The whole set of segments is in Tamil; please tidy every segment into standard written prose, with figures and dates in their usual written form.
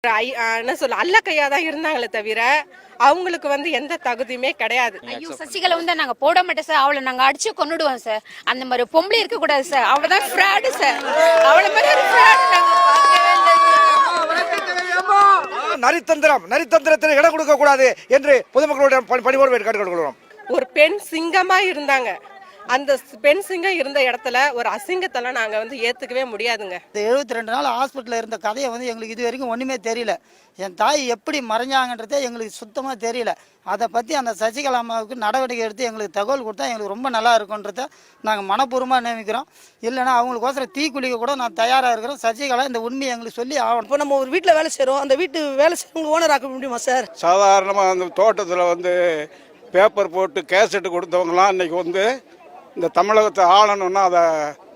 என்ன சொல்ல அல்ல கையா தான் இருந்தாங்களே தவிர அவங்களுக்கு வந்து எந்த தகுதியுமே கிடையாது. ஐயோ சசிகலா வந்து நாங்க போட மாட்டோம் சார், அவளை நாங்க அடிச்சு கொன்னுடுவோம் சார். அந்த மாதிரி பொம்பளை இருக்க கூடாது சார், அவதான் ஃப்ராடு சார். அவளை மாதிரி ஒரு ஃப்ராடு நாங்க பார்க்கவே இல்லை. நரித்தந்திரத்தில் இடம் கொடுக்க கூடாது என்று பொதுமக்களுடைய பணிவோடு கேட்டுக்கொள்கிறோம். ஒரு பெண் சிங்கமா இருந்தாங்க. அந்த பெண் சிங்கம் இருந்த இடத்துல ஒரு அசிங்கத்தெல்லாம் நாங்க வந்து ஏத்துக்கவே முடியாதுங்க. இந்த 72 நாள் ஹாஸ்பிட்டலில் இருந்த கதையை வந்து எங்களுக்கு இது வரைக்கும் ஒன்றுமே தெரியல. என் தாய் எப்படி மறைஞ்சாங்கன்றதே எங்களுக்கு சுத்தமாக தெரியல. அதை பற்றி அந்த சசிகலா அம்மாவுக்கு நடவடிக்கை எடுத்து எங்களுக்கு தகவல் கொடுத்தா எங்களுக்கு ரொம்ப நல்லா இருக்குன்றத நாங்கள் மனப்பூர்வமாக நினைக்கிறோம். இல்லைன்னா அவங்களுக்கோசரம் தீக்குளிக்க கூட நான் தயாராக இருக்கிறோம். சசிகலா இந்த உண்மையை எங்களுக்கு சொல்லி ஆகணும். இப்போ நம்ம ஒரு வீட்டில் வேலை செய்கிறோம், அந்த வீட்டு வேலை செய்யறவங்க ஓனர் ஆக்க முடியுமா சார்? சாதாரணமாக அந்த தோட்டத்தில் வந்து பேப்பர் போட்டு கேசட்டு கொடுத்தவங்களாம் இன்னைக்கு வந்து இந்த தமிழகத்தை ஆளணும்னா அதை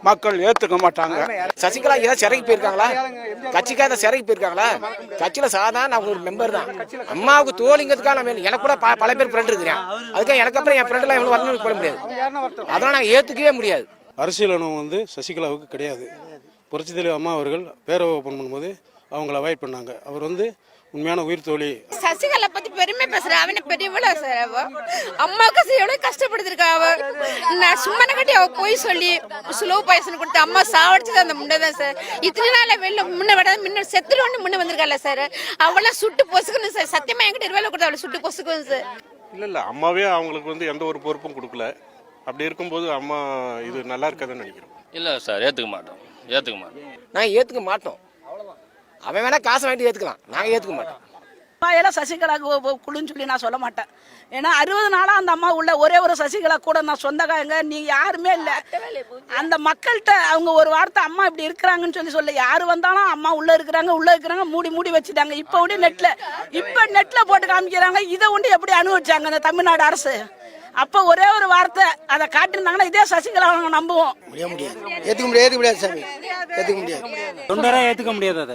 மக்கள் ஏற்றுக்க மாட்டாங்க. சசிகலா ஏதாவது சிறைக்கு போயிருக்காங்களா? கட்சிக்காக சிறைக்கு போயிருக்காங்களா? கட்சியில சாதாரண அவங்க ஒரு மெம்பர் தான். அம்மாவுக்கு தோழிங்கிறதுக்காக நம்ம எனக்கு கூட பல பேர் ஃப்ரெண்ட் இருக்கிறேன். அதுக்காக எனக்கு அப்புறம் என் ஃப்ரெண்ட்லாம் எவ்வளவு வரணும்னு போட முடியாது. அதெல்லாம் நாங்கள் ஏற்றுக்கவே முடியாது. அரசியல் அனுபவம் வந்து சசிகலாவுக்கு கிடையாது. புரட்சித் தலைவர் அம்மா அவர்கள் பேரை ஓப்பன் பண்ணும்போது அவங்கள அவாய்ட் பண்ணாங்க. அவர் வந்து உண்மையான உயிர் தோழி. சசிகலா பத்தி பெருமை பேசுற அவனை பெரியவளா சார். அவ அம்மாவுக்கு எவ்வளவு கஷ்டப்படுத்திருக்கா. அவ நான் சும்மா கட்டி அவ போய் சொல்லி ஸ்லோ பாய்சன் கொடுத்து அம்மா சாவடிச்சது அந்த முன்னதான் சார். இத்தனை நாள் வெளில முன்ன விட முன்ன செத்துட்டு முன்ன வந்திருக்கால சார். அவெல்லாம் சுட்டு பொசுக்கணும் சார். சத்தியமா என்கிட்ட 20 கொடுத்து அவளை சுட்டு பொசுக்கணும் சார். இல்ல அம்மாவே அவங்களுக்கு வந்து எந்த ஒரு பொறுப்பும் கொடுக்கல. அப்படி இருக்கும்போது அம்மா இது நல்லா இருக்காதுன்னு நினைக்கிறோம். இல்ல சார், ஏத்துக்க மாட்டோம். நாங்கள் ஏற்றுக்க மாட்டோம். அவன் வேணா காசு வாங்கிட்டு ஏற்றுக்கலாம், நாங்கள் ஏற்றுக்க மாட்டோம். எல்லாம் சசிகலாவுக்கு குழுன்னு சொல்லி நான் சொல்ல மாட்டேன். ஏன்னா 60 நாளா அந்த அம்மா உள்ள ஒரே ஒரு சசிகலா கூட நான் சொந்தக்காரங்க நீ யாருமே இல்லை. அந்த மக்கள்கிட்ட அவங்க ஒரு வார்த்தை அம்மா இப்படி இருக்கிறாங்கன்னு சொல்ல யாரு வந்தாலும் அம்மா உள்ள இருக்கிறாங்க மூடி வச்சுட்டாங்க. இப்ப நெட்ல போட்டு காமிக்கிறாங்க. இதை உண்டு எப்படி அனுபவிச்சாங்க அந்த தமிழ்நாடு அரசு? அப்ப ஒரே ஒரு வார்த்தை அதை காட்டிருந்தாங்கன்னா இதே சசிகலா நம்புவோம். ஏற்றுக்க முடியாது சாமி, ஏற்றுக்க முடியாது. தொண்டரா ஏற்றுக்க முடியாது.